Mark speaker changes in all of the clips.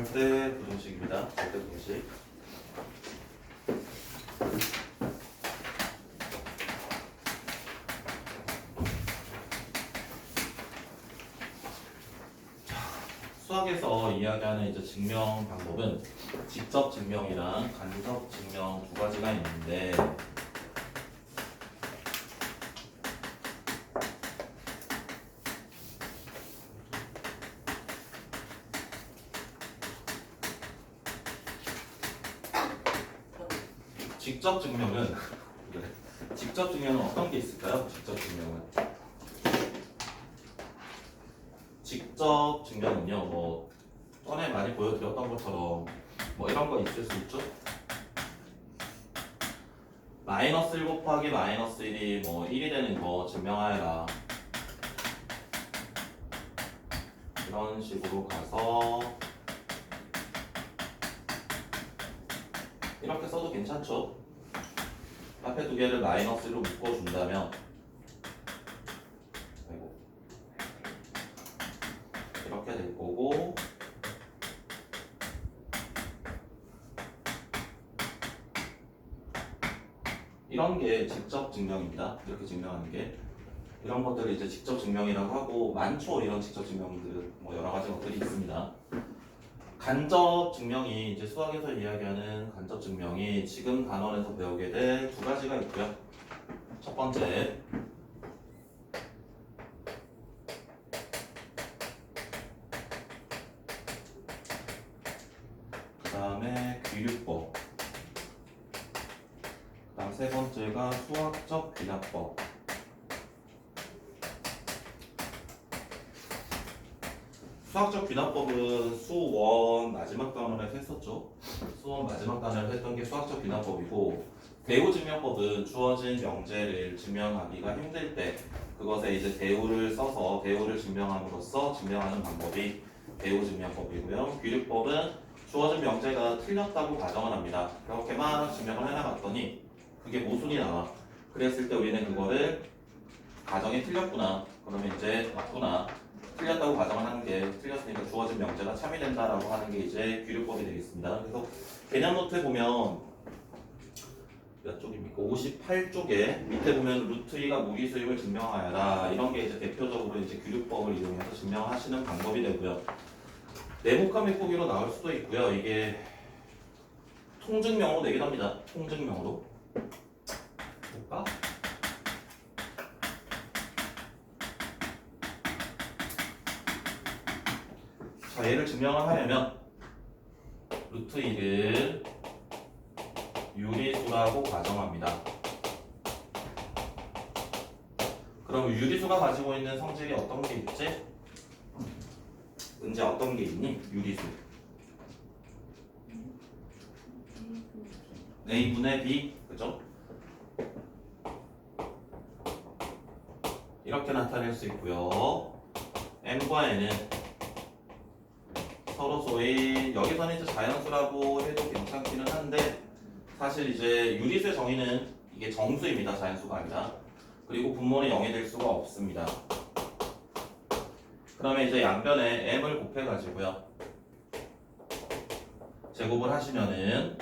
Speaker 1: 절대 부등식입니다. 절대 부등식. 수학에서 이야기하는 이제 증명 방법은 직접 증명이랑 간접 증명 두 가지가 있는데 직접 증명은 직접 증명은 어떤 게 있을까요? 직접 증명은 직접 증명은요, 뭐 전에 많이 보여드렸던 것처럼 뭐 이런 거 있을 수 있죠. 마이너스 1 곱하기 마이너스 1이 뭐 1이 되는 거 증명하여라. 이런 식으로 가서 이렇게 써도 괜찮죠. 앞에 두 개를 마이너스로 묶어준다면 이렇게 될 거고 이런 게 직접 증명입니다. 이렇게 증명하는 게 이런 것들을 이제 직접 증명이라고 하고 많죠. 이런 직접 증명들은 뭐 여러 가지 것들이 있습니다. 간접 증명이 이제 수학에서 이야기하는 간접 증명이 지금 단원에서 배우게 될 두 가지가 있고요. 첫 번째 그 다음에 귀류법, 그 다음 세 번째가 수학적 귀납법. 수학적 귀납법은 수1 마지막 단원에서 했었죠. 수1 마지막 단원에서 했던 게 수학적 귀납법이고, 대우 증명법은 주어진 명제를 증명하기가 힘들 때 그것에 이제 대우를 써서 대우를 증명함으로써 증명하는 방법이 대우 증명법이고요. 귀류법은 주어진 명제가 틀렸다고 가정을 합니다. 그렇게만 증명을 해나갔더니 그게 모순이 나와. 그랬을 때 우리는 그거를 가정이 틀렸구나, 그러면 이제 맞구나, 틀렸다고 가정을 하는 게 틀렸으니까 주어진 명제가 참이된다라고 하는 게 이제 귀류법이 되겠습니다. 그래서 개념 노트에 보면 몇 쪽입니까? 58쪽에 밑에 보면 루트 2가 무리수임을 증명하여라, 이런 게 이제 대표적으로 이제 귀류법을 이용해서 증명하시는 방법이 되고요. 네모칸 맵보기로 나올 수도 있고요. 이게 통증명으로 내기도 합니다. 통증명으로 볼까? 자, 얘를 증명을 하려면 루트 2를 유리수라고 가정합니다. 그럼 유리수가 가지고 있는 성질이 어떤 게 있지? 은재 어떤 게 있니? 유리수 A분의 B, 그죠? 이렇게 나타낼 수 있고요. M과 N은 서로 소위 여기서는 이제 자연수라고 해도 괜찮기는 한데 사실 이제 유리수의 정의는 이게 정수입니다. 자연수가 아니라. 그리고 분모는 0이 될 수가 없습니다. 그러면 이제 양변에 m을 곱해가지고요, 제곱을 하시면은,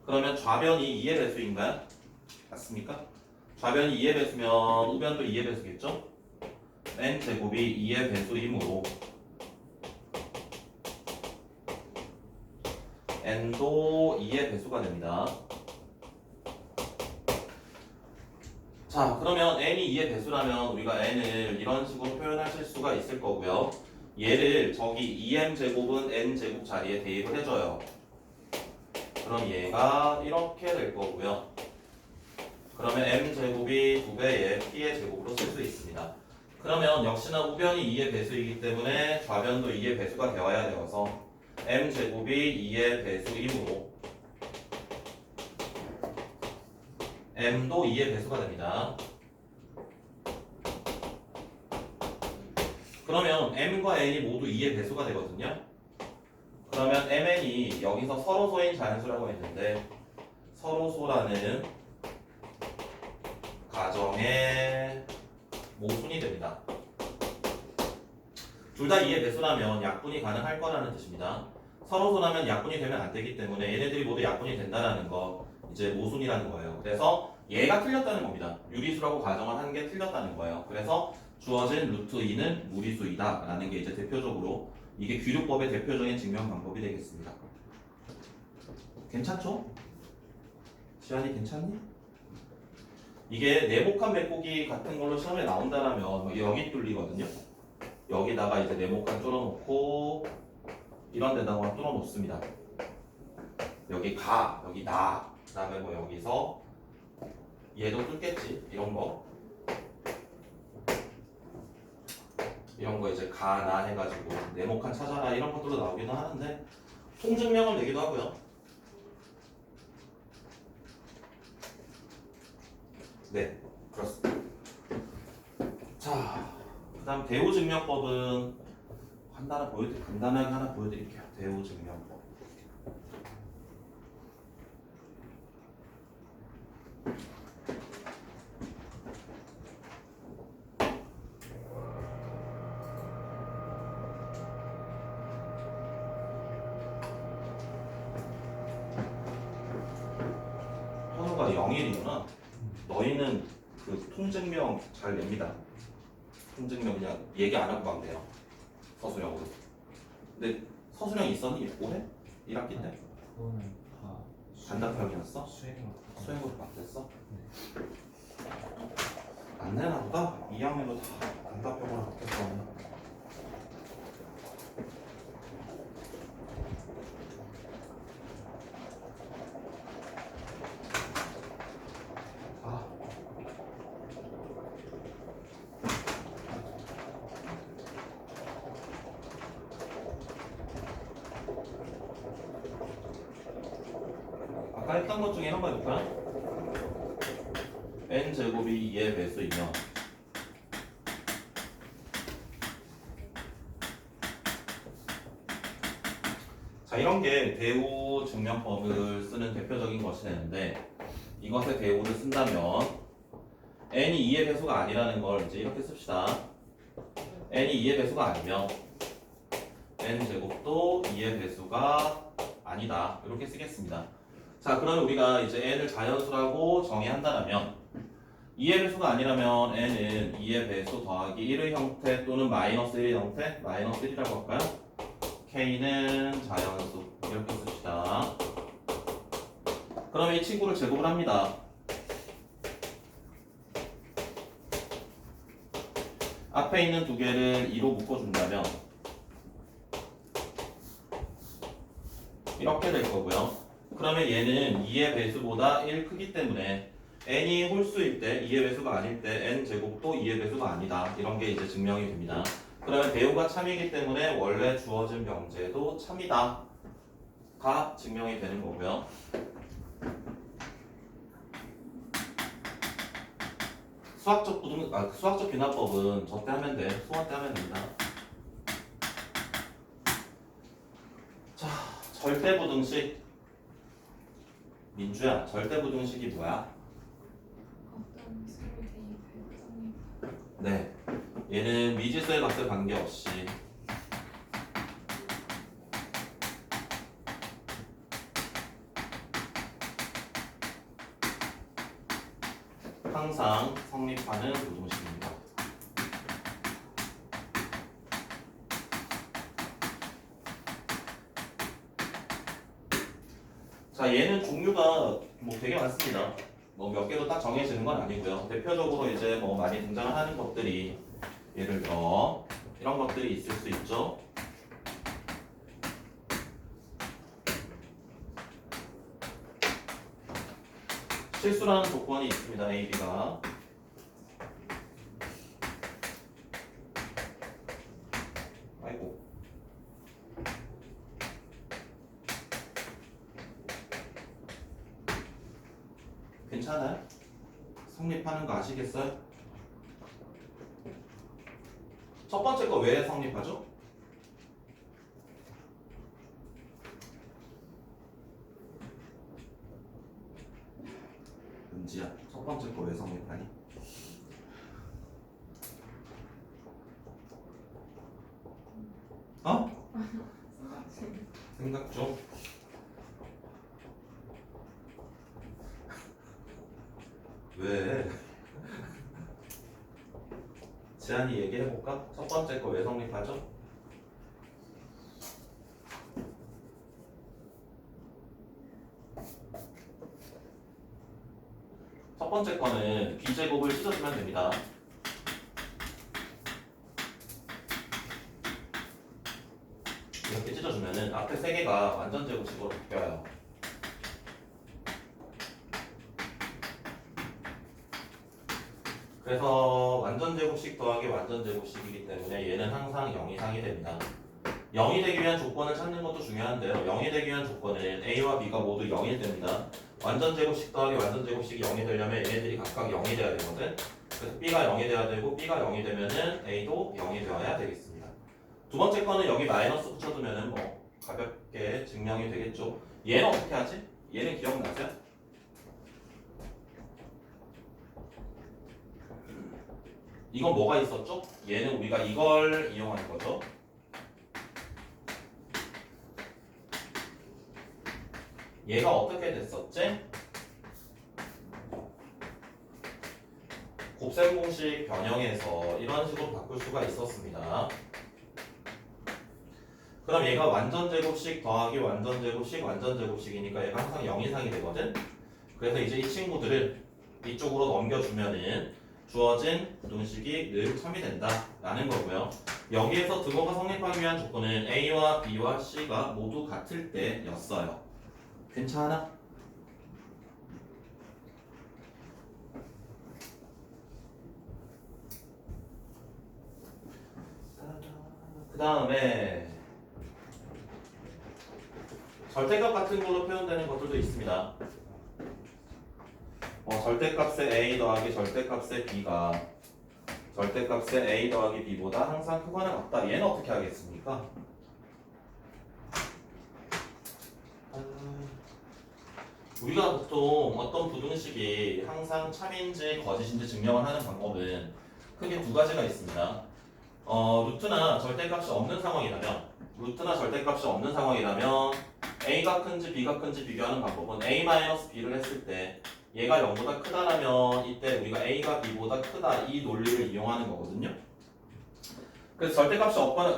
Speaker 1: 그러면 좌변이 2의 배수인가요? 맞습니까? 좌변이 2의 배수면 우변도 2의 배수겠죠? n 제곱이 2의 배수이므로 n도 2의 배수가 됩니다. 자, 그러면 n이 2의 배수라면 우리가 n을 이런 식으로 표현하실 수가 있을 거고요. 얘를 저기 2m 제곱은 n 제곱 자리에 대입을 해줘요. 그럼 얘가 이렇게 될 거고요. 그러면 m 제곱이 2배의 p의 제곱으로 쓸 수 있습니다. 그러면 역시나 우변이 2의 배수이기 때문에 좌변도 2의 배수가 되어야 되어서 m 제곱이 2의 배수이므로 m도 2의 배수가 됩니다. 그러면 m과 n이 모두 2의 배수가 되거든요. 그러면 mn이 여기서 서로소인 자연수라고 했는데 서로소라는 가정의 모순이 됩니다. 둘 다 2의 배수라면 약분이 가능할 거라는 뜻입니다. 서로소라면 약분이 되면 안 되기 때문에 얘네들이 모두 약분이 된다라는 거 이제 모순이라는 거예요. 그래서 얘가 틀렸다는 겁니다. 유리수라고 가정을 한 게 틀렸다는 거예요. 그래서 주어진 루트 2는 무리수이다 라는 게 이제 대표적으로 이게 귀luc법의 대표적인 증명 방법이 되겠습니다. 괜찮죠? 지안이 괜찮니? 이게 네모칸 메꾸기 같은 걸로 시험에 나온다라면 여기 뚫리거든요. 여기다가 이제 네모칸 뚫어놓고 이런 데다가 뚫어놓습니다. 여기 가, 여기 나, 그다음에 뭐 여기서 얘도 뚫겠지. 이런 거 이제 가, 나 해가지고 네모칸 찾아라 이런 것들로 나오기도 하는데 통증명을 내기도 하고요. 네, 그렇습니다. 자, 그다음 대우증명법은 간단하게 하나 보여드릴게요. 대우증명법. 현우가 0일이구나. 너희는 그 통증명 잘 냅니다. 통증명 그냥 얘기 안 하고 막 돼요. 서술형으로. 근데 서술형 있었니? 올해? 1학기 때?
Speaker 2: 그거는 다
Speaker 1: 단답형이었어?
Speaker 2: 수행으로
Speaker 1: 수행으로 바뀌었어? 안 내나 보다? 2학년도 다 단답형으로 바뀌었어. 아까 했던 것 중에 한번 해볼까요? n제곱이 2의 배수이면 자, 이런 게 대우 증명법을 쓰는 대표적인 것이 되는데 이것의 대우를 쓴다면 n이 2의 배수가 아니라는 걸 이제 이렇게 씁시다. n이 2의 배수가 아니면 n제곱도 2의 배수가 아니다. 이렇게 쓰겠습니다. 자, 그러면 우리가 이제 n을 자연수라고 정의한다면 2의 배수가 아니라면 n은 2의 배수 더하기 1의 형태 또는 마이너스 1의 형태, 마이너스 1이라고 할까요? k는 자연수 이렇게 씁시다. 그러면 이 친구를 제곱을 합니다. 앞에 있는 두 개를 2로 묶어준다면 이렇게 될 거고요. 그러면 얘는 2의 배수보다 1 크기 때문에 n이 홀수일 때 2의 배수가 아닐 때 n제곱도 2의 배수가 아니다. 이런 게 이제 증명이 됩니다. 그러면 대우가 참이기 때문에 원래 주어진 명제도 참이다. 가 증명이 되는 거고요. 수학적 귀납법은 저 때 하면 돼. 수원 때 하면 됩니다. 자, 절대부등식. 민주야, 절대부등식이 뭐야?
Speaker 3: 어떤 수를 대입할 겁니까?
Speaker 1: 네, 얘는 미지수의 값에 관계없이 항상 성립하는 부등식입니다. 자, 얘는 종류가 뭐 되게 많습니다. 뭐 몇 개로 딱 정해지는 건 아니고요. 대표적으로 이제 뭐 많이 등장을 하는 것들이 예를 들어 이런 것들이 있을 수 있죠. 실수라는 조건이 있습니다. A, B가. 아이고. 괜찮아요? 성립하는 거 아시겠어요? 첫 번째 거 왜 성립하죠? 은지야, 첫 번째 거 왜 성립하니? 생각 중. 왜? 지한이 얘기해볼까? 첫 번째 거 왜 성립하죠? 첫 번째 거는 b제곱을 찢어주면 됩니다. 이렇게 찢어주면은 앞에 세 개가 완전 제곱식으로 바뀌어요. 그래서 완전 제곱식 더하기 완전 제곱식이기 때문에 얘는 항상 0 이상이 됩니다. 0이 되기 위한 조건을 찾는 것도 중요한데요. 0이 되기 위한 조건은 A와 B가 모두 0이 됩니다. 완전 제곱식 더하기 완전 제곱식이 0이 되려면 얘네들이 각각 0이 돼야 되거든. 그래서 B가 0이 돼야 되고 B가 0이 되면은 A도 0이 되어야 되겠습니다. 두 번째 거는 여기 마이너스 붙여두면은 뭐 가볍게 증명이 되겠죠. 얘는 어떻게 하지? 얘는 기억나세요? 이건 뭐가 있었죠? 얘는 우리가 이걸 이용하는 거죠. 얘가 어떻게 됐었지? 곱셈 공식 변형해서 이런 식으로 바꿀 수가 있었습니다. 그럼 얘가 완전 제곱식 더하기 완전 제곱식 완전 제곱식이니까 얘가 항상 0 이상이 되거든. 그래서 이제 이 친구들을 이쪽으로 넘겨주면은 주어진 부등식이 늘 참이 된다라는 거고요. 여기에서 등호가 성립하기 위한 조건은 A와 B와 C가 모두 같을 때였어요. 괜찮아? 그 다음에 절대값 같은 걸로 표현되는 것들도 있습니다. 절대값의 A 더하기 절대값의 B가 절대값의 A 더하기 B보다 항상 크거나 같다. 얘는 어떻게 하겠습니까? 우리가 보통 어떤 부등식이 항상 참인지 거짓인지 증명을 하는 방법은 크게 두 가지가 있습니다. 루트나 절대값이 없는 상황이라면 A가 큰지 B가 큰지 비교하는 방법은 A-B를 했을 때 얘가 0보다 크다라면 이때 우리가 A가 B보다 크다 이 논리를 이용하는 거거든요. 그래서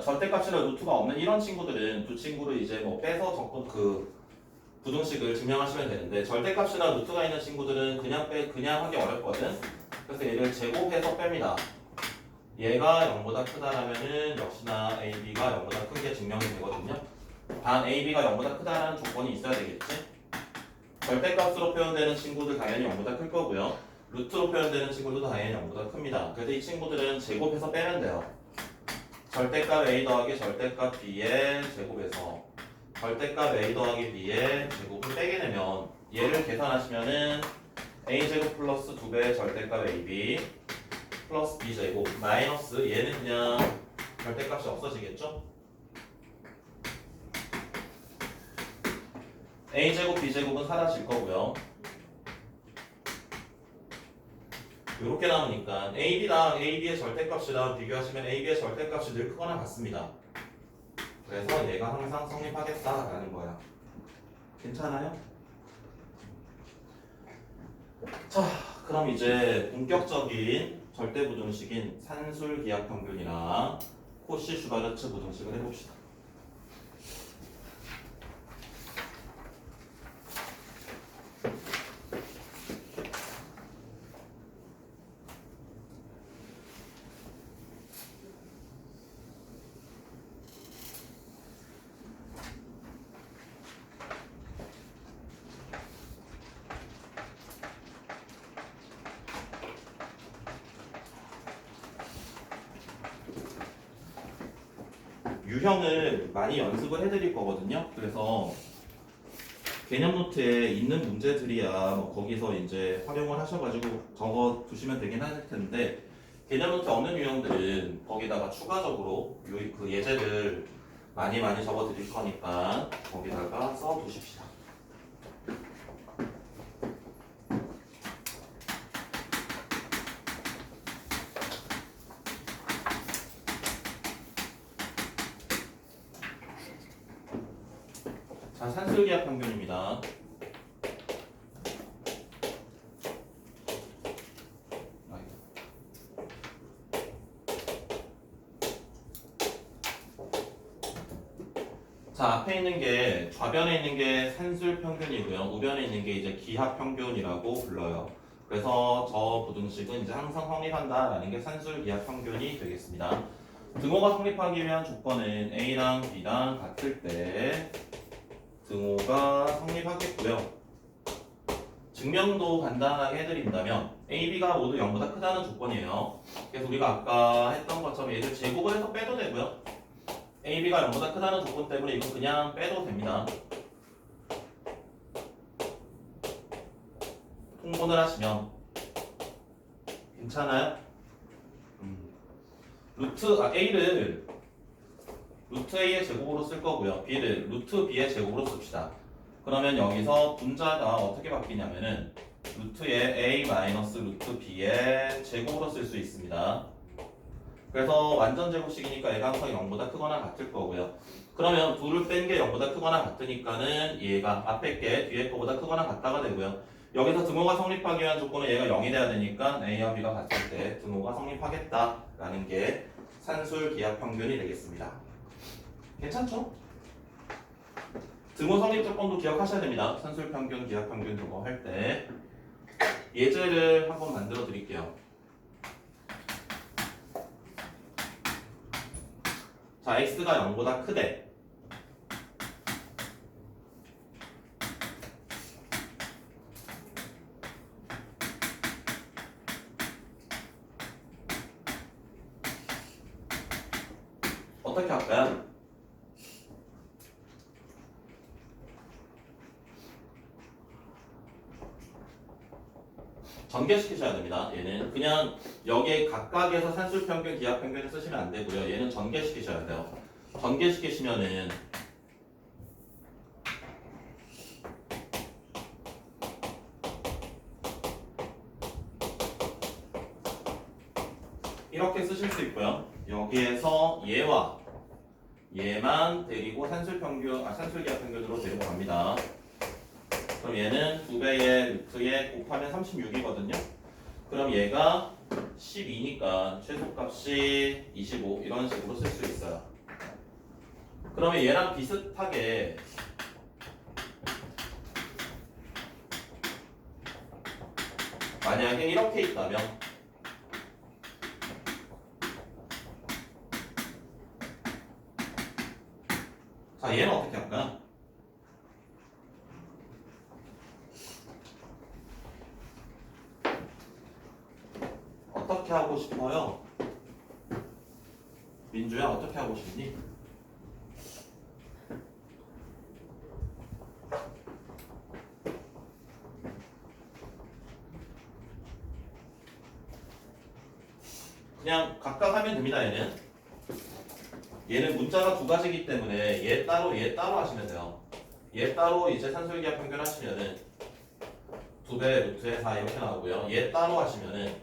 Speaker 1: 절대값이나 루트가 없는 이런 친구들은 두 친구를 이제 뭐 빼서 부등식을 증명하시면 되는데 절대값이나 루트가 있는 친구들은 그냥 하기 어렵거든. 그래서 얘를 제곱해서 뺍니다. 얘가 0보다 크다라면은 역시나 AB가 0보다 큰 게 증명이 되거든요. 단 AB가 0보다 크다라는 조건이 있어야 되겠지. 절대값으로 표현되는 친구들 당연히 0보다 클 거고요. 루트로 표현되는 친구들도 당연히 0보다 큽니다. 그래서 이 친구들은 제곱해서 빼면 돼요. 절대값 A 더하기 절대값 B의 제곱에서 절대값 A 더하기 B의 제곱을 빼게 되면 얘를 계산하시면은 A제곱 플러스 2배의 절대값 AB 플러스 B제곱 마이너스 얘는 그냥 절대값이 없어지겠죠? A제곱 B제곱은 사라질 거고요. 이렇게 나오니까 AB랑 AB의 절대값이랑 비교하시면 AB의 절대값이 늘 크거나 같습니다. 그래서 얘가 항상 성립하겠다라는 거야. 괜찮아요? 자, 그럼 이제 본격적인 절대부등식인 산술기하평균이랑 코시-슈바르츠 부등식을 해봅시다. 유형을 많이 연습을 해드릴 거거든요. 그래서 개념 노트에 있는 문제들이야 뭐 거기서 이제 활용을 하셔가지고 적어 두시면 되긴 할 텐데 개념 노트에 없는 유형들은 거기다가 추가적으로 그 예제를 많이 적어 드릴 거니까 거기다가 써 두십시다. 자, 산술기하 평균입니다. 자, 앞에 있는 게 좌변에 있는 게 산술 평균이고요. 우변에 있는 게 이제 기하 평균이라고 불러요. 그래서 저 부등식은 이제 항상 성립한다라는 게 산술 기하 평균이 되겠습니다. 등호가 성립하기 위한 조건은 A랑 B랑 같을 때 등호가 성립하겠고요. 증명도 간단하게 해드린다면 A, B가 모두 0보다 크다는 조건이에요. 그래서 우리가 아까 했던 것처럼 얘를 제곱을 해서 빼도 되고요. A, B가 0보다 크다는 조건 때문에 이건 그냥 빼도 됩니다. 통분을 하시면 괜찮아요? A를 루트 A의 제곱으로 쓸 거고요. B를 루트 B의 제곱으로 씁시다. 그러면 여기서 분자가 어떻게 바뀌냐면은 루트의 A 마이너스 루트 B의 제곱으로 쓸 수 있습니다. 그래서 완전 제곱식이니까 얘가 항상 0보다 크거나 같을 거고요. 그러면 둘을 뺀 게 0보다 크거나 같으니까는 얘가 앞에 게 뒤에 거보다 크거나 같다가 되고요. 여기서 등호가 성립하기 위한 조건은 얘가 0이 돼야 되니까 A와 B가 같을 때 등호가 성립하겠다라는 게 산술 기하 평균이 되겠습니다. 괜찮죠? 등호 성립 조건도 기억하셔야 됩니다. 산술 평균, 기하 평균 등호 할 때 예제를 한번 만들어 드릴게요. 자, x가 0보다 크대. 어떻게 할까요? 전개시키셔야 됩니다. 얘는 그냥 여기에 각각에서 산술평균, 기하평균을 쓰시면 안 되고요. 얘는 전개시키셔야 돼요. 전개시키시면은 이렇게 쓰실 수 있고요. 여기에서 얘와 얘만 데리고 산술기하평균으로 데리고 갑니다. 그럼 얘는 2배의 루트에 곱하면 36이거든요. 그럼 얘가 12니까 최소값이 25 이런 식으로 쓸 수 있어요. 그러면 얘랑 비슷하게 만약에 이렇게 있다면 자, 얘는 어떻게 할까요? 어떻게 하고 싶어요? 민주야, 어떻게 하고 싶니? 그냥 각각 하면 됩니다. 얘는 문자가 두 가지이기 때문에 얘 따로 하시면 돼요. 얘 따로 이제 산술기하 평균 하시면은 2배 루트의 4 이렇게 나오고요. 얘 따로 하시면은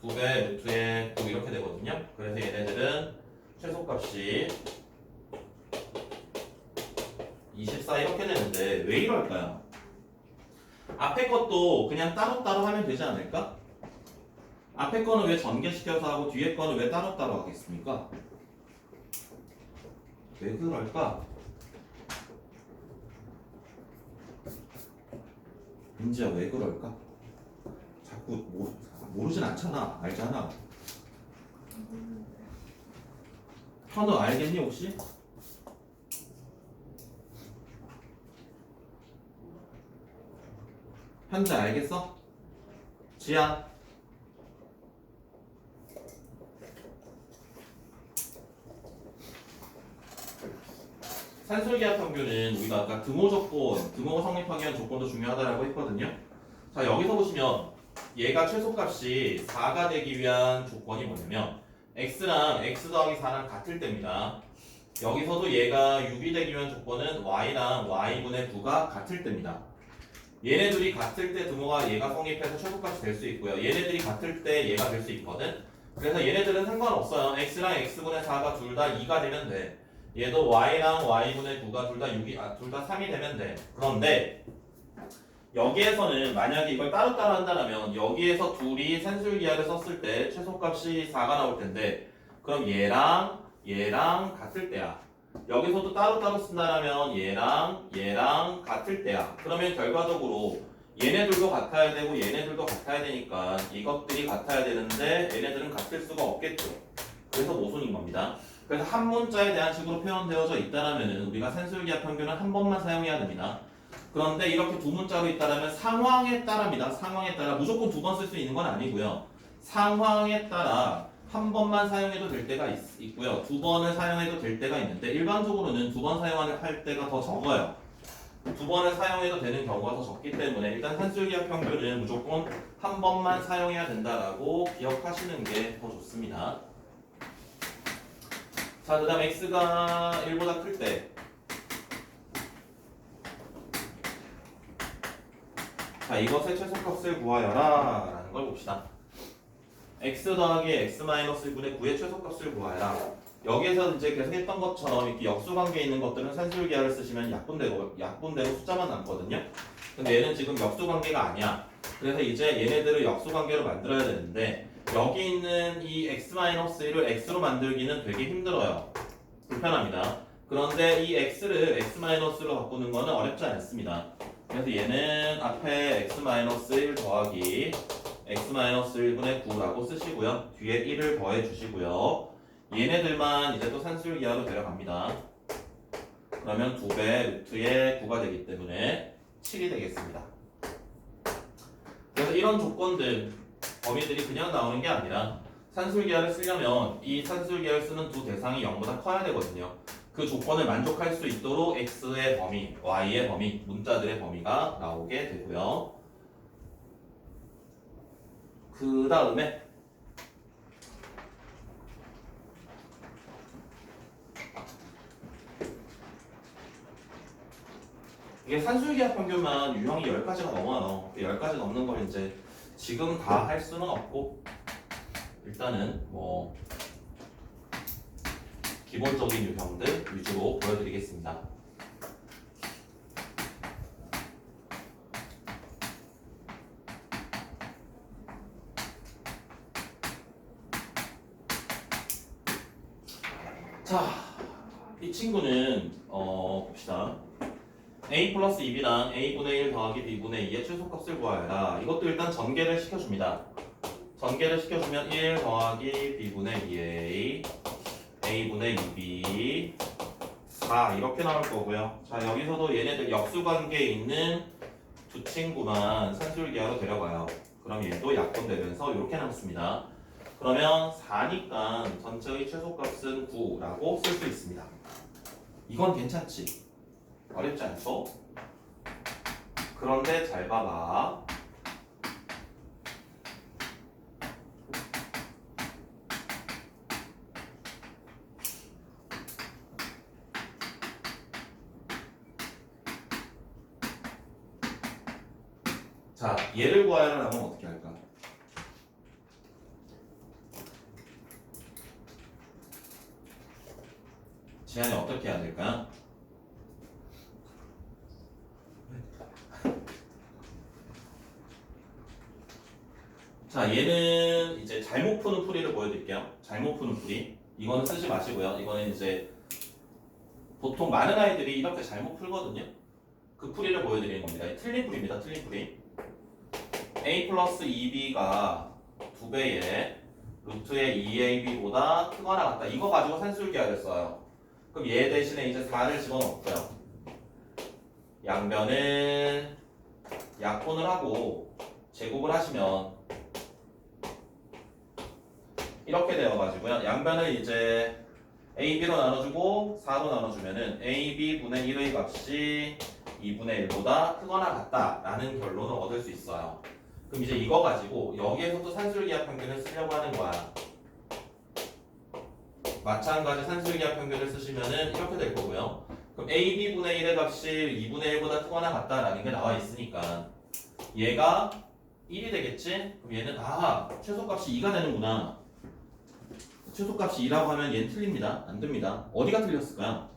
Speaker 1: 2배 루트의 9 이렇게 되거든요. 그래서 얘네들은 최소값이 24 이렇게 되는데 왜 이럴까요? 앞에 것도 그냥 따로따로 하면 되지 않을까? 앞에 거는 왜 전개시켜서 하고 뒤에 거는 왜 따로따로 하겠습니까? 왜 그럴까? 민지야, 왜 그럴까? 자꾸 모르진 않잖아. 알잖아. 현우 알겠니 혹시? 현재 알겠어? 지야. 산술기하 평균은 우리가 아까 등호 조건, 등호가 성립하기 위한 조건도 중요하다라고 했거든요. 자, 여기서 보시면 얘가 최소값이 4가 되기 위한 조건이 뭐냐면 x랑 x 더하기 4랑 같을 때입니다. 여기서도 얘가 6이 되기 위한 조건은 y랑 y분의 9가 같을 때입니다. 얘네들이 같을 때 등호가 얘가 성립해서 최소값이 될 수 있고요. 얘네들이 같을 때 얘가 될 수 있거든. 그래서 얘네들은 상관없어요. x랑 x분의 4가 둘 다 2가 되면 돼. 얘도 y랑 y분의 9가 둘 다 6이 둘 다 3이 되면 돼. 그런데 여기에서는 만약에 이걸 따로따로 한다면 여기에서 둘이 산술기하를 썼을 때 최소값이 4가 나올 텐데 그럼 얘랑 같을 때야. 여기서도 따로따로 쓴다면 얘랑 같을 때야. 그러면 결과적으로 얘네들도 같아야 되고 얘네들도 같아야 되니까 이것들이 같아야 되는데 얘네들은 같을 수가 없겠죠. 그래서 모순인 겁니다. 그래서 한 문자에 대한 식으로 표현되어져 있다라면 우리가 산술기하 평균은 한 번만 사용해야 됩니다. 그런데 이렇게 두 문자로 있다라면 상황에 따라입니다. 상황에 따라 무조건 두 번 쓸 수 있는 건 아니고요. 상황에 따라 한 번만 사용해도 될 때가 있고요. 두 번을 사용해도 될 때가 있는데 일반적으로는 두 번 사용할 때가 더 적어요. 두 번을 사용해도 되는 경우가 더 적기 때문에 일단 산술기하 평균은 무조건 한 번만 사용해야 된다라고 기억하시는 게 더 좋습니다. 자, 그 다음 x가 1보다 클 때 자, 이것의 최소값을 구하여라 라는 걸 봅시다. x 더하기 x 마이너스 1분의 9의 최소값을 구하여라. 여기에서 이제 계속 했던 것처럼 이렇게 역수관계에 있는 것들은 산술기하를 쓰시면 약분되고 숫자만 남거든요. 근데 얘는 지금 역수관계가 아니야. 그래서 이제 얘네들을 역수관계로 만들어야 되는데 여기 있는 이 x-1을 x로 만들기는 되게 힘들어요. 불편합니다. 그런데 이 x를 x-로 바꾸는 거는 어렵지 않습니다. 그래서 얘는 앞에 x-1 더하기 x-1분의 9라고 쓰시고요. 뒤에 1을 더해 주시고요. 얘네들만 이제 또 산술기하로 데려갑니다. 그러면 2배 루트에 9가 되기 때문에 7이 되겠습니다. 그래서 이런 조건들 범위들이 그냥 나오는 게 아니라 산술기하를 쓰려면 이 산술기하를 쓰는 두 대상이 0보다 커야 되거든요. 그 조건을 만족할 수 있도록 x의 범위, y의 범위, 문자들의 범위가 나오게 되고요. 그 다음에 이게 산술기하 평균만 유형이 10가지가 넘어요. 10가지 넘는 걸 이제 지금 다 할 수는 없고 일단은 뭐 기본적인 유형들 위주로 보여드리겠습니다. 자, 이 친구는 봅시다. a 플러스 2b랑 a분의 1 더하기 b분의 2의 최소값을 구하여라. 이것도 일단 전개를 시켜줍니다. 전개를 시켜주면 1 더하기 b분의 2a a분의 2b 4 이렇게 나올 거고요. 자, 여기서도 얘네들 역수관계에 있는 두 친구만 산술기하로 데려가요. 그럼 얘도 약분되면서 이렇게 남습니다. 그러면 4니까 전체의 최소값은 9라고 쓸 수 있습니다. 이건 괜찮지? 어렵지 않죠? 그런데 잘 봐봐. 자, 얘를 구하여라 하면 어떻게 할까? 지한이 어떻게 해야 될까? 자, 얘는 이제 잘못 푸는 풀이를 보여드릴게요. 잘못 푸는 풀이. 이거는 쓰지 마시고요. 이거는 이제 보통 많은 아이들이 이렇게 잘못 풀거든요. 그 풀이를 보여드리는 겁니다. 틀린 풀입니다. 틀린 풀이. a 플러스 2b가 2배의 루트의 2ab보다 크거나 같다. 이거 가지고 산술기하를 써요. 그럼 얘 대신에 이제 4를 집어넣고요. 양변은 약분을 하고 제곱을 하시면 이렇게 되어가지고요. 양변을 이제 AB로 나눠주고 4로 나눠주면은 AB분의 1의 값이 2분의 1보다 크거나 같다라는 결론을 얻을 수 있어요. 그럼 이제 이거 가지고 여기에서도 산술기하 평균을 쓰려고 하는 거야. 마찬가지 산술기하 평균을 쓰시면은 이렇게 될 거고요. 그럼 AB분의 1의 값이 2분의 1보다 크거나 같다라는 게 나와 있으니까 얘가 1이 되겠지? 그럼 얘는 최소값이 2가 되는구나. 최소값이 2라고 하면 얘는 틀립니다. 안 됩니다. 어디가 틀렸을까요?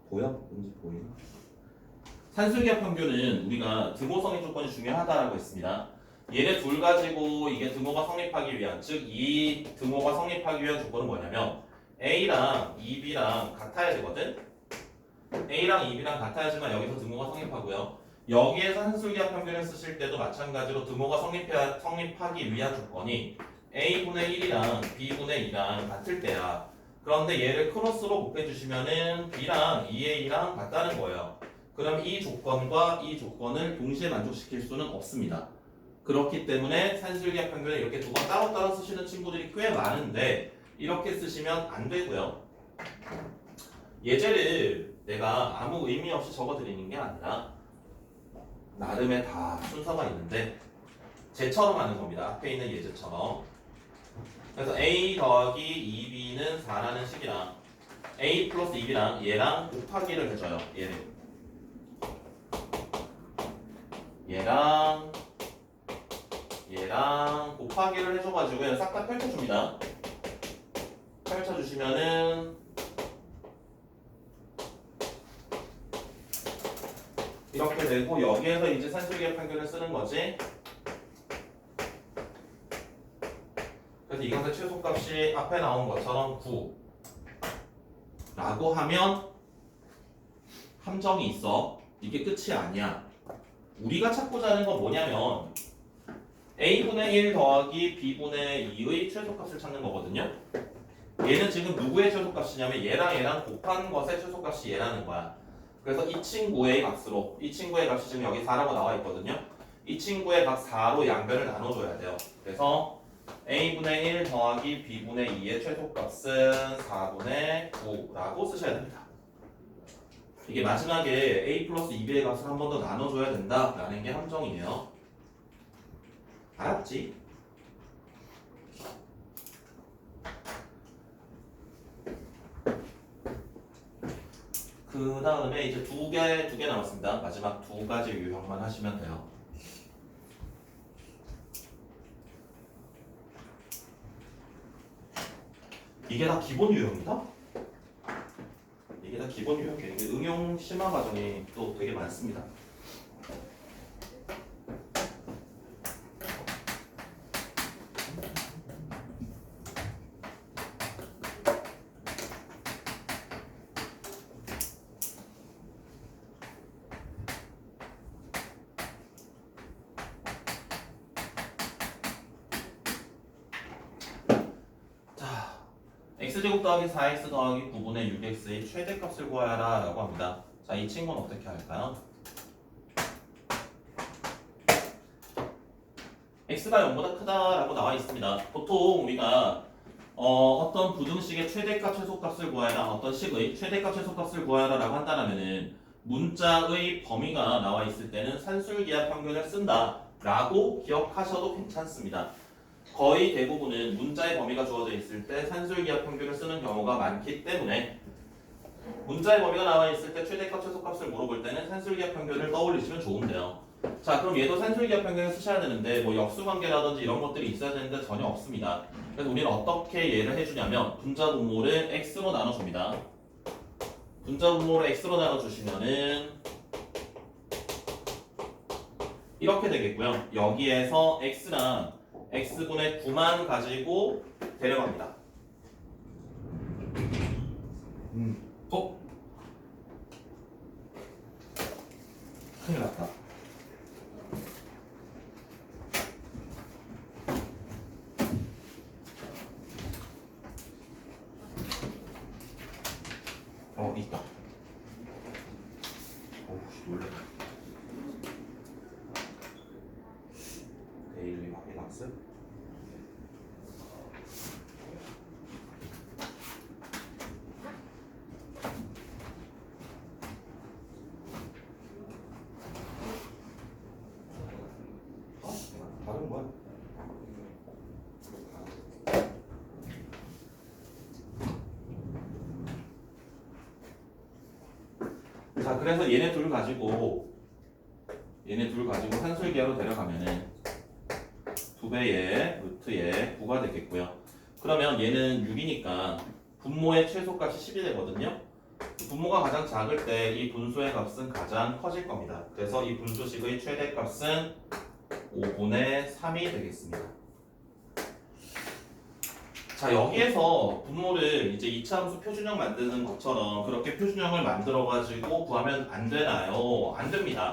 Speaker 1: 보여? 왠지 보이나? 산술기하 평균은 우리가 등호 성립 조건이 중요하다라고 했습니다. 얘네 둘 가지고 이게 등호가 성립하기 위한, 즉 이 등호가 성립하기 위한 조건은 뭐냐면 A랑 2B랑 같아야 되거든? A랑 2B랑 같아야지만 여기서 등호가 성립하고요. 여기에서 산술기하 평균을 쓰실 때도 마찬가지로 등호가 성립하기 위한 조건이 A분의 1이랑 B분의 2랑 같을 때야. 그런데 얘를 크로스로 곱해주시면은 B랑 2A랑 같다는 거예요. 그럼 이 조건과 이 조건을 동시에 만족시킬 수는 없습니다. 그렇기 때문에 산술기하 평균을 이렇게 두 번 따로따로 쓰시는 친구들이 꽤 많은데 이렇게 쓰시면 안 되고요. 예제를 내가 아무 의미 없이 적어드리는 게 아니라 나름의 다 순서가 있는데 쟤처럼 하는 겁니다. 앞에 있는 예제처럼. 그래서 A 더하기 2B는 4라는 식이랑 A 플러스 2B랑 얘랑 곱하기를 해줘요. 얘랑 곱하기를 해줘가지고 싹 다 펼쳐줍니다. 펼쳐주시면은 이렇게 되고 여기에서 이제 산술기하 평균을 쓰는 거지. 그래서 이것의 최소값이 앞에 나온 것처럼 9 라고 하면 함정이 있어. 이게 끝이 아니야. 우리가 찾고자 하는 건 뭐냐면 A분의 1 더하기 B분의 2의 최소값을 찾는 거거든요. 얘는 지금 누구의 최소값이냐면 얘랑 곱한 것의 최소값이 얘라는 거야. 그래서 이 친구의 값으로, 이 친구의 값이 지금 여기 4라고 나와 있거든요. 이 친구의 값 4로 양변을 나눠줘야 돼요. 그래서 A분의 1 더하기 B분의 2의 최소값은 4분의 9라고 쓰셔야 됩니다. 이게 마지막에 A 플러스 2B의 값을 한 번 더 나눠줘야 된다라는 게 함정이에요. 알았지? 그 다음에 이제 두 개 남았습니다. 마지막 두 가지 유형만 하시면 돼요. 이게 다 기본 유형이다? 이게 다 기본 유형이에요. 이게 응용 심화 과정이 또 되게 많습니다. x제곱 더하기 4x 더하기 9분의 6x의 최대값을 구하라 라고 합니다. 자, 이 친구는 어떻게 할까요? x가 0보다 크다라고 나와 있습니다. 보통 우리가 어떤 부등식의 최대값 최소값을 구하라, 어떤 식의 최대값 최소값을 구하라 라고 한다면은 문자의 범위가 나와 있을 때는 산술기하 평균을 쓴다 라고 기억하셔도 괜찮습니다. 거의 대부분은 문자의 범위가 주어져 있을 때 산술기하 평균을 쓰는 경우가 많기 때문에 문자의 범위가 나와 있을 때 최대값 최소값을 물어볼 때는 산술기하 평균을 떠올리시면 좋은데요. 자, 그럼 얘도 산술기하 평균을 쓰셔야 되는데 뭐 역수관계라든지 이런 것들이 있어야 되는데 전혀 없습니다. 그래서 우리는 어떻게 얘를 해주냐면 분자 분모를 x로 나눠줍니다. 분자 분모를 x로 나눠주시면은 이렇게 되겠고요. 여기에서 x랑 x분의 9만 가지고 데려갑니다. 큰일 났다. 있다. 놀래. 데일리 확인 학습. 다른 거야? 자, 그래서 얘네 둘 가지고 얘네 둘 가지고 산술기하로 데려가면은 2배의 루트에 9가 되겠고요. 그러면 얘는 6이니까 분모의 최소값이 10이 되거든요. 분모가 가장 작을 때 이 분수의 값은 가장 커질 겁니다. 그래서 이 분수식의 최대값은 5분의 3이 되겠습니다. 자, 여기에서 분모를 이제 이차함수 표준형 만드는 것처럼 그렇게 표준형을 만들어가지고 구하면 안 되나요? 안 됩니다.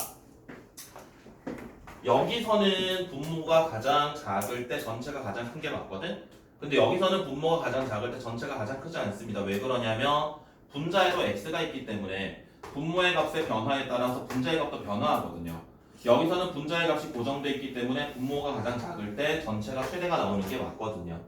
Speaker 1: 여기서는 분모가 가장 작을 때 전체가 가장 큰 게 맞거든? 근데 여기서는 분모가 가장 작을 때 전체가 가장 크지 않습니다. 왜 그러냐면 분자에도 x가 있기 때문에 분모의 값의 변화에 따라서 분자의 값도 변화하거든요. 여기서는 분자의 값이 고정되어 있기 때문에 분모가 가장 작을 때 전체가 최대가 나오는 게 맞거든요.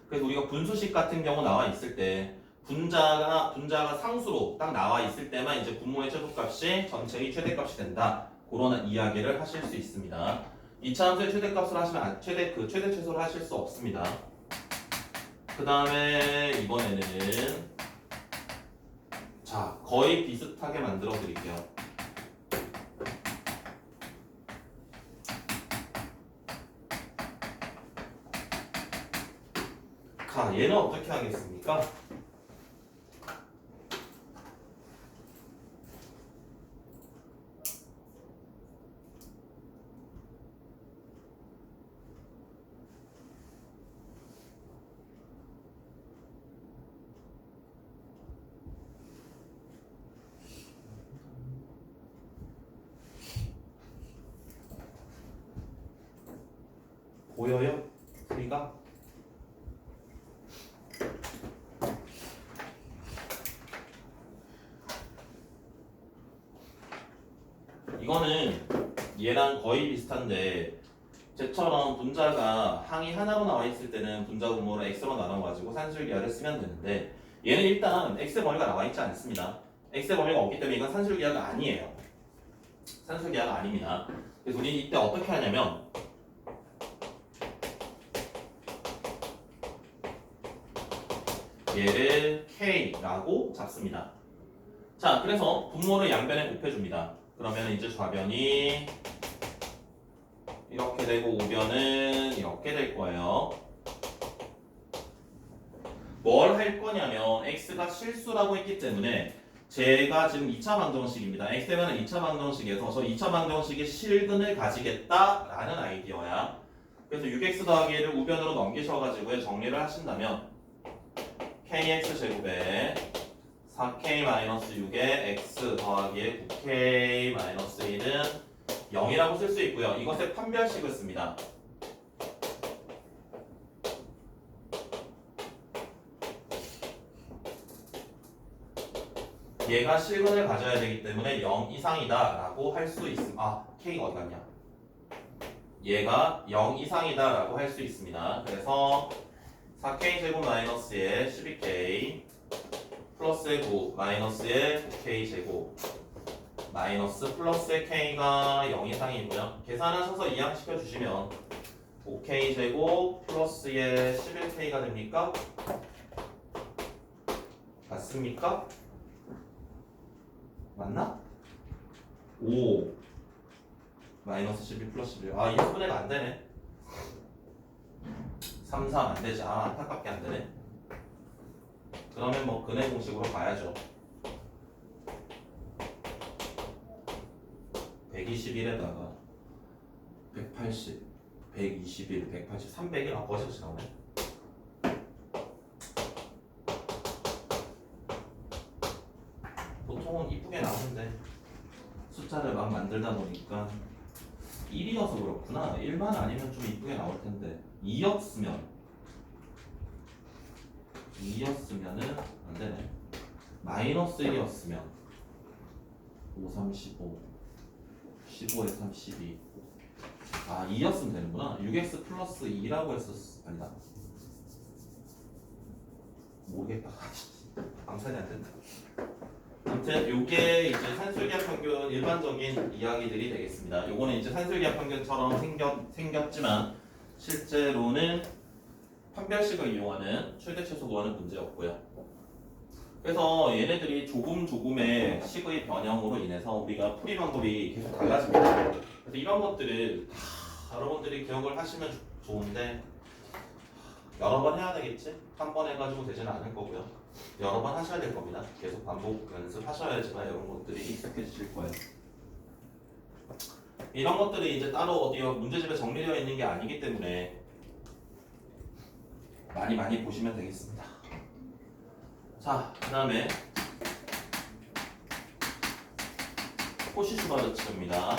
Speaker 1: 그래서 우리가 분수식 같은 경우 나와 있을 때 분자가 상수로 딱 나와 있을 때만 이제 분모의 최소값이 전체의 최대값이 된다. 그런 이야기를 하실 수 있습니다. 이차함수의 최대값을 하시면 최대 최소를 하실 수 없습니다. 그 다음에 이번에는 자, 거의 비슷하게 만들어 드릴게요. 자, 얘는 어떻게 하겠습니까? 보여요? 우리가? 이거는 얘랑 거의 비슷한데 쟤처럼 분자가 항이 하나로 나와 있을 때는 분자 분모를 x로 나눠가지고 산술기하를 쓰면 되는데 얘는 일단 x의 범위가 나와 있지 않습니다. x의 범위가 없기 때문에 이건 산술기하가 아니에요. 산술기하가 아닙니다. 그래서 우리 이때 어떻게 하냐면 얘를 k라고 잡습니다. 자, 그래서 분모를 양변에 곱해줍니다. 그러면 이제 좌변이 이렇게 되고 우변은 이렇게 될 거예요. 뭘 할 거냐면 x가 실수라고 했기 때문에 제가 지금 2차 방정식입니다. x는 2차 방정식에서 저 2차 방정식의 실근을 가지겠다라는 아이디어야. 그래서 6x 더하기 1을 우변으로 넘기셔가지고 정리를 하신다면 kx 제곱에 4k-6의 x 더하기 9k-1은 0이라고 쓸 수 있고요. 이것의 판별식을 씁니다. 얘가 실근을 가져야 되기 때문에 0 이상이다 라고 할 수 있습니다. 아, k가 어디 갔냐? 얘가 0 이상이다 라고 할 수 있습니다. 그래서 4k 제곱 마이너스의 12k 플러스의 9 마이너스의 9k 제곱 마이너스 플러스의 k가 0 이상이고요. 계산하셔서 이항시켜 주시면 5k 제곱 플러스의 11k가 됩니까? 맞습니까? 맞나? 5 마이너스 12 플러스 11. 아, 이 수분해가 안 되네. 3, 3 안 되지. 아, 안타깝게 안 되네. 그러면 뭐 근해 공식으로 가야죠. 121에다가 180, 121, 180, 300이 거짓이 나오네. 보통은 이쁘게 나오는데 숫자를 막 만들다 보니까 1이어서 그렇구나. 1만 아니면 좀 이쁘게 나올 텐데 2였으면은 안 되네. 마이너스 1이었으면 5, 3, 15 15에 32 아 2였으면 되는구나. 6x 플러스 2라고 했었어. 아니다 모르겠다. 암산이 안 된다. 아무튼 요게 이제 산술기하 평균 일반적인 이야기들이 되겠습니다. 요거는 이제 산술기하 평균처럼 생겼지만 실제로는 판별식을 이용하는 최대 최소 구하는 문제였고요. 그래서 얘네들이 조금의 식의 변형으로 인해서 우리가 풀이 방법이 계속 달라집니다. 그래서 이런 것들을 다 여러분들이 기억을 하시면 좋은데 여러 번 해야 되겠지? 한 번 해가지고 되지는 않을 거고요. 여러 번 하셔야 될 겁니다. 계속 반복 연습하셔야지만 이런 것들이 익숙해지실 거예요. 이런 것들이 이제 따로 어디 문제집에 정리되어 있는 게 아니기 때문에 많이 보시면 되겠습니다. 자, 그 다음에 코시슈바르츠입니다.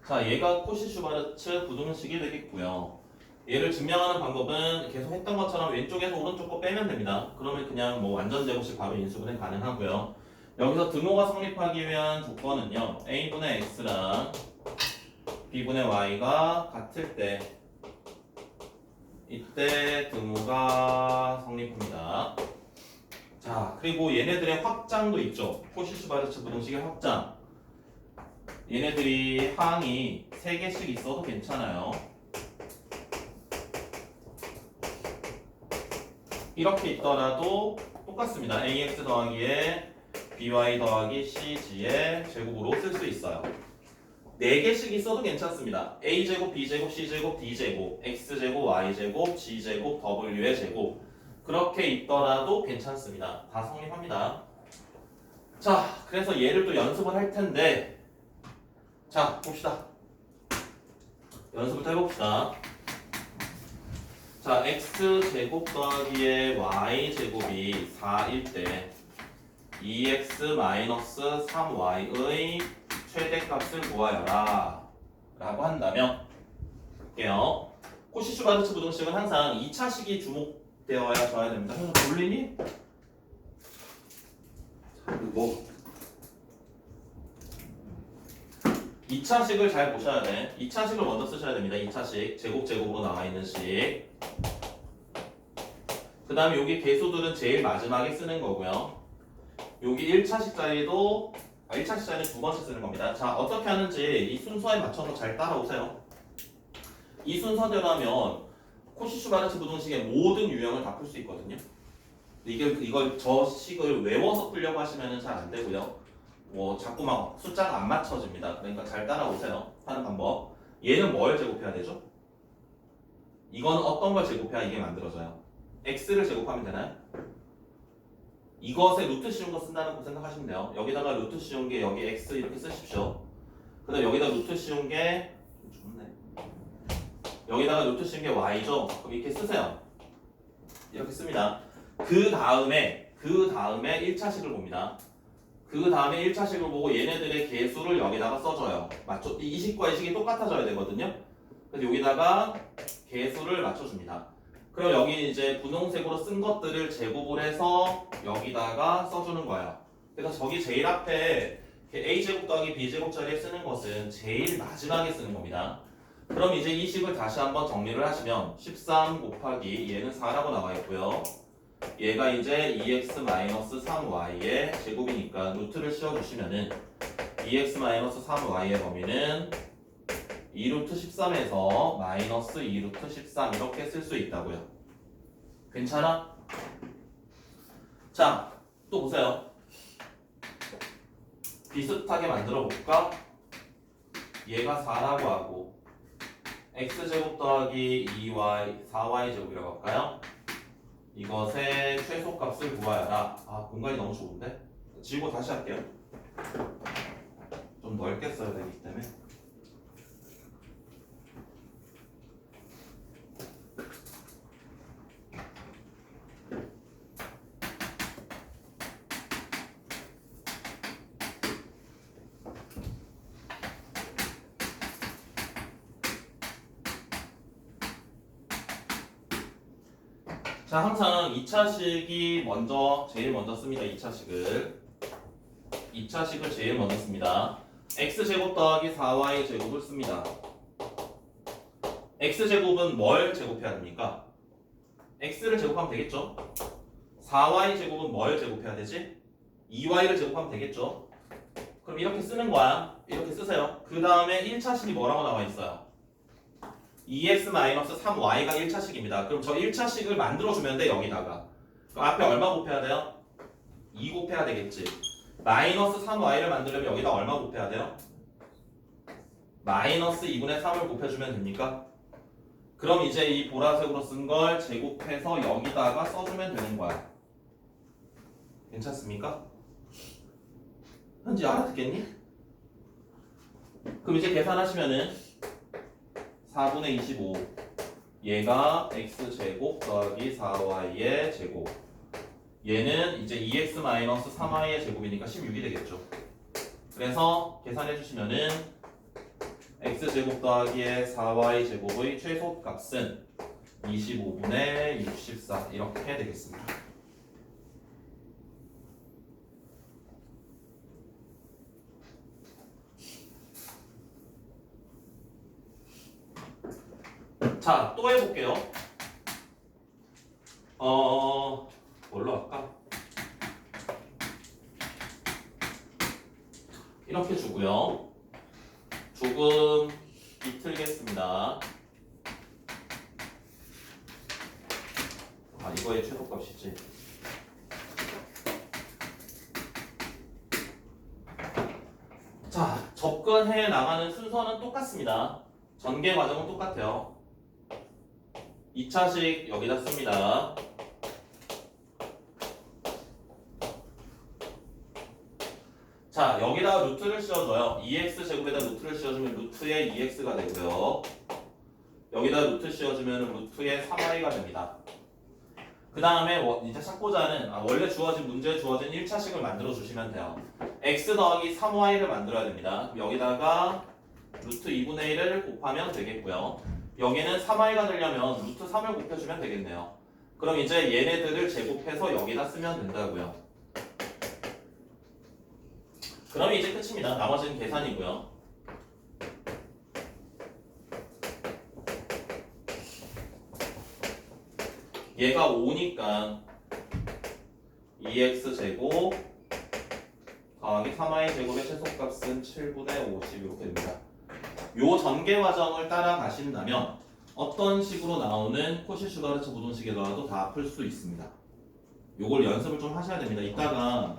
Speaker 1: 자, 얘가 코시-슈바르츠 부등식이 되겠고요. 얘를 증명하는 방법은 계속 했던 것처럼 왼쪽에서 오른쪽 거 빼면 됩니다. 그러면 그냥 뭐 완전 제곱식 바로 인수분해 가능하고요. 여기서 등호가 성립하기 위한 조건은요. a분의 x랑 b분의 y가 같을 때 이때 등호가 성립합니다. 자, 그리고 얘네들의 확장도 있죠. 코시-슈바르츠 부등식의 확장. 얘네들이 항이 3개씩 있어도 괜찮아요. 이렇게 있더라도 똑같습니다. ax 더하기에 by 더하기 cg의 제곱으로 쓸 수 있어요. 4개씩 있어도 괜찮습니다. a제곱, b제곱, c제곱, d제곱, x제곱, y제곱, g제곱, w의 제곱 그렇게 있더라도 괜찮습니다. 다 성립합니다. 자, 그래서 얘를 또 연습을 할 텐데 자, 봅시다. 연습부터 해봅시다. 자, x제곱 더하기에 y제곱이 4일 때 2x-3y의 최대값을 구하여라 라고 한다면 볼게요. 코시-슈바르츠 부등식은 항상 2차식이 주목되어야 됩니다. 그래서 돌리니? 뭐 2차식을 잘 보셔야 돼. 2차식을 먼저 쓰셔야 됩니다. 2차식 제곱으로 나와 있는 식. 그 다음에 여기 개수들은 제일 마지막에 쓰는 거고요. 여기 1차식 자리도 1차식 자리는 2번째 쓰는 겁니다. 자, 어떻게 하는지 이 순서에 맞춰서 잘 따라오세요. 이 순서대로라면 코시-슈바르츠 부등식의 모든 유형을 다 풀 수 있거든요. 이걸 저 식을 외워서 풀려고 하시면 잘 안 되고요. 뭐 자꾸 막 숫자가 안 맞춰집니다. 그러니까 잘 따라오세요. 하는 방법. 얘는 뭘 제곱해야 되죠? 이거는 어떤 걸 제곱해야 이게 만들어져요? x를 제곱하면 되나요? 이것에 루트 씌운 거 쓴다는 거 생각하시면 돼요. 여기다가 루트 씌운 게 여기 x 이렇게 쓰십시오. 그 다음 여기다 루트 씌운 게 좋네. 여기다가 루트 씌운 게 y죠? 그럼 이렇게 쓰세요. 이렇게 씁니다. 그 다음에 1차식을 봅니다. 그 다음에 1차식을 보고 얘네들의 개수를 여기다가 써줘요. 맞죠? 이 식과 이 식이 똑같아져야 되거든요. 그래서 여기다가 개수를 맞춰줍니다. 그럼 여기 이제 분홍색으로 쓴 것들을 제곱을 해서 여기다가 써주는 거예요. 그래서 저기 제일 앞에 a제곱 더하기 b제곱 자리에 쓰는 것은 제일 마지막에 쓰는 겁니다. 그럼 이제 이 식을 다시 한번 정리를 하시면 13 곱하기 얘는 4라고 나와 있고요. 얘가 이제 2x-3y의 제곱이니까 루트를 씌워주시면은 2x-3y의 범위는 2루트 13에서 마이너스 2루트 13 이렇게 쓸 수 있다고요. 괜찮아? 자, 또 보세요. 비슷하게 만들어 볼까? 얘가 4라고 하고 x제곱 더하기 2y, 4y 제곱이라고 할까요? 이것의 최소값을 구하여라. 아, 공간이 너무 좋은데? 지우고 다시 할게요. 좀 넓게 써야 되기 때문에. 자, 항상 2차식이 제일 먼저 씁니다. 2차식을 제일 먼저 씁니다. x제곱 더하기 4y 제곱을 씁니다. x제곱은 뭘 제곱해야 됩니까? x를 제곱하면 되겠죠? 4y 제곱은 뭘 제곱해야 되지? 2y를 제곱하면 되겠죠? 그럼 이렇게 쓰는 거야. 이렇게 쓰세요. 그 다음에 1차식이 뭐라고 나와 있어요? 2x-3y가 1차식입니다. 그럼 저 1차식을 만들어주면 돼, 여기다가. 그럼 앞에 얼마 곱해야 돼요? 2 곱해야 되겠지. 마이너스 3y를 만들려면 여기다 얼마 곱해야 돼요? 마이너스 2분의 3을 곱해주면 됩니까? 그럼 이제 이 보라색으로 쓴 걸 제곱해서 여기다가 써주면 되는 거야. 괜찮습니까? 현지 알아듣겠니? 그럼 이제 계산하시면은 4분의 25 얘가 x제곱 더하기 4y의 제곱 얘는 이제 2x-3y의 제곱이니까 16이 되겠죠. 그래서 계산해 주시면은 x제곱 더하기의 4y 제곱의 최소값은 25분의 64 이렇게 되겠습니다. 자, 또 해볼게요. 뭘로 할까? 이렇게 주고요. 조금 비틀겠습니다. 아, 이거의 최소값이지. 자, 접근해 나가는 순서는 똑같습니다. 전개 과정은 똑같아요. 2차식 여기다 씁니다. 자, 여기다가 루트를 씌워줘요. 2x제곱에다 루트를 씌워주면 루트의 2x가 되고요. 여기다 루트 씌워주면 루트의 3y가 됩니다. 그 다음에 이제 찾고자는 원래 주어진 문제에 주어진 1차식을 만들어 주시면 돼요. x 더하기 3y를 만들어야 됩니다. 그럼 여기다가 루트 2분의 1을 곱하면 되겠고요. 여기는 3y가 되려면 루트 3을 곱해주면 되겠네요. 그럼 이제 얘네들을 제곱해서 여기다 쓰면 된다고요. 그럼 이제 끝입니다. 나머지는 계산이고요. 얘가 5니까 2x제곱 더하기 3y 제곱의 최소값은 7분의 50 이렇게 됩니다. 요 전개 과정을 따라가신다면 어떤 식으로 나오는 코시-슈바르츠 부등식이라도 다 풀 수 있습니다. 요걸 연습을 좀 하셔야 됩니다. 이따가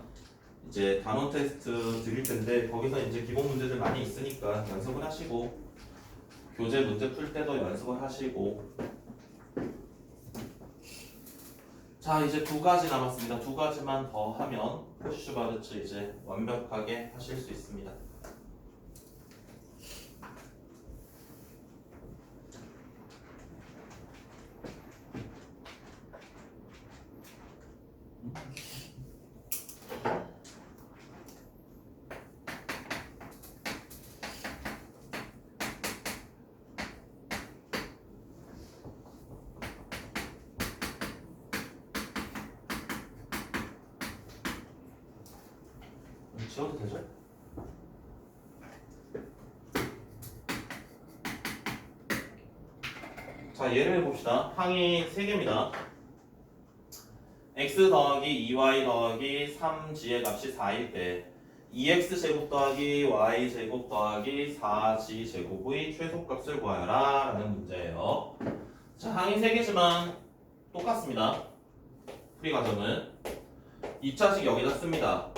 Speaker 1: 이제 단원 테스트 드릴 텐데 거기서 이제 기본 문제들 많이 있으니까 연습을 하시고 교재 문제 풀 때도 연습을 하시고. 자, 이제 2가지 남았습니다. 2가지만 더 하면 코시-슈바르츠 이제 완벽하게 하실 수 있습니다. 지워도 되죠? 자, 예를 해봅시다. 항이 3개입니다. x 더하기 2y 더하기 3g의 값이 4일 때 2x제곱 더하기 y제곱 더하기 4g제곱의 최소값을 구하여라 라는 문제예요. 자, 항이 3개지만 똑같습니다. 풀이 과정은 2차식 여기다 씁니다.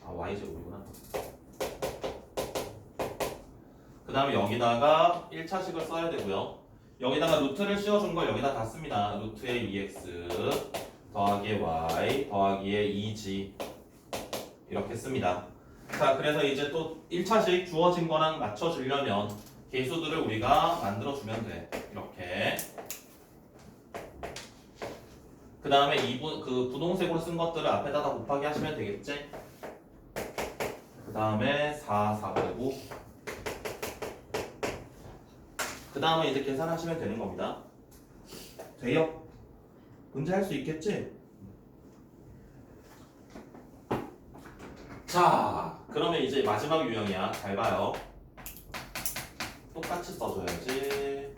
Speaker 1: y제곱이구나. 그 다음에 여기다가 1차식을 써야 되고요. 여기다가 루트를 씌워준 걸 여기다 다 씁니다. 루트의 2x 더하기의 y 더하기의 2g 이렇게 씁니다. 자, 그래서 이제 또 1차식 주어진 거랑 맞춰주려면 계수들을 우리가 만들어주면 돼. 이렇게. 그 다음에 그 분홍색으로 쓴 것들을 앞에다 다 곱하기 하시면 되겠지? 그 다음에 4, 4 되고 그 다음에 이제 계산하시면 되는 겁니다. 돼요? 문제 할 수 있겠지? 자, 그러면 이제 마지막 유형이야. 잘 봐요. 똑같이 써줘야지.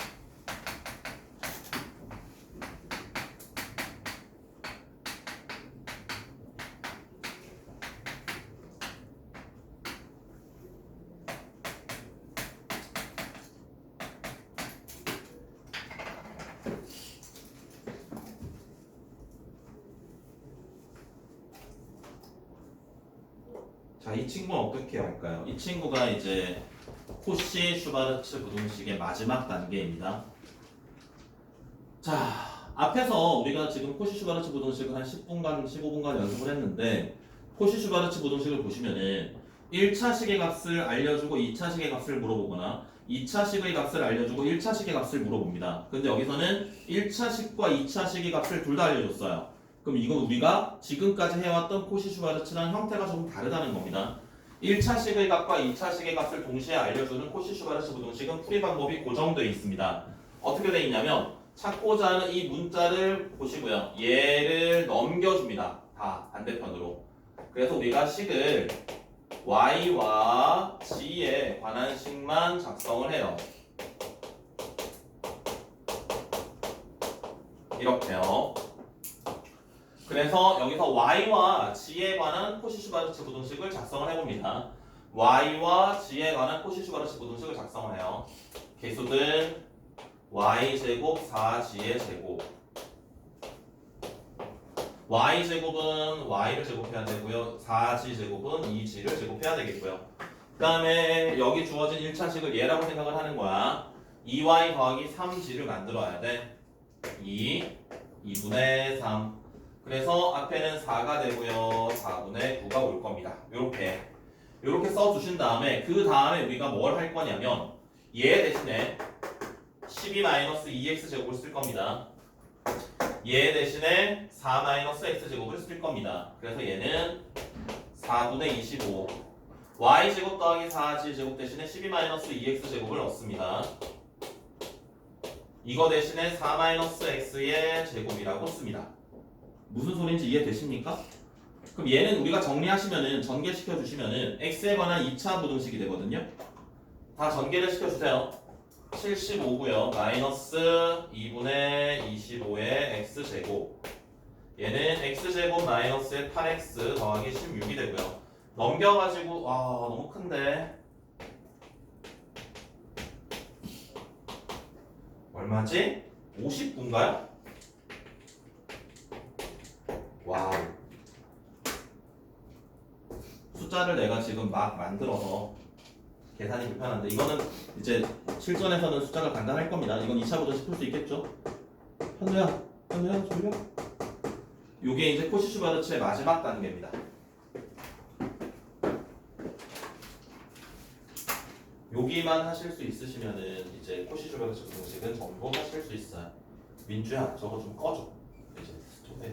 Speaker 1: 자, 이 친구는 어떻게 할까요? 이 친구가 이제 코시 슈바르츠 부등식의 마지막 단계입니다. 자, 앞에서 우리가 지금 코시 슈바르츠 부등식을 한 10분간, 15분간 연습을 했는데 코시 슈바르츠 부등식을 보시면은 1차식의 값을 알려주고 2차식의 값을 물어보거나 2차식의 값을 알려주고 1차식의 값을 물어봅니다. 근데 여기서는 1차식과 2차식의 값을 둘 다 알려줬어요. 그럼 이건 우리가 지금까지 해왔던 코시 슈바르츠랑 형태가 조금 다르다는 겁니다. 1차식의 값과 2차식의 값을 동시에 알려주는 코시 슈바르츠 부등식은 풀이 방법이 고정되어 있습니다. 어떻게 되어 있냐면 찾고자 하는 이 문자를 보시고요. 얘를 넘겨줍니다. 다 반대편으로. 그래서 우리가 식을 y와 g에 관한 식만 작성을 해요. 이렇게요. 그래서 여기서 y와 g에 관한 코시 슈바르츠 부등식을 작성을 해봅니다. y와 g에 관한 코시 슈바르츠 부등식을 작성을 해요. 개수는 y제곱 4g의 제곱. y제곱은 y를 제곱해야 되고요. 4g 제곱은 2g를 제곱해야 되겠고요. 그 다음에 여기 주어진 1차식을 얘라고 생각을 하는 거야. 2y 더하기 3g를 만들어야 돼. 2분의 3. 그래서 앞에는 4가 되고요. 4분의 9가 올 겁니다. 요렇게 써주신 다음에 그 다음에 우리가 뭘 할 거냐면 얘 대신에 12-2x 제곱을 쓸 겁니다. 얘 대신에 4-x 제곱을 쓸 겁니다. 그래서 얘는 4분의 25 y 제곱 더하기 4g 제곱 대신에 12-2x 제곱을 넣습니다. 이거 대신에 4-x의 제곱이라고 씁니다. 무슨 소리인지 이해되십니까? 그럼 얘는 우리가 정리하시면은 전개시켜 주시면은 x에 관한 2차 부등식이 되거든요. 다 전개를 시켜주세요. 75고요. 마이너스 2분의 25의 x제곱. 얘는 x제곱 마이너스의 8x 더하기 16이 되고요. 넘겨가지고 너무 큰데 얼마지? 59인가요? 와우. 숫자를 내가 지금 막 만들어서 계산이 불편한데 이거는 이제 실전에서는 숫자가 간단할 겁니다. 이건 2차 부등식 풀 수 있겠죠? 현우야 졸려? 요게 이제 코시 슈바르츠의 마지막 단계입니다. 여기만 하실 수 있으시면은 이제 코시 슈바르츠 부등식은 전부 하실 수 있어요. 민주야 저거 좀 꺼줘. 이제 스톱해.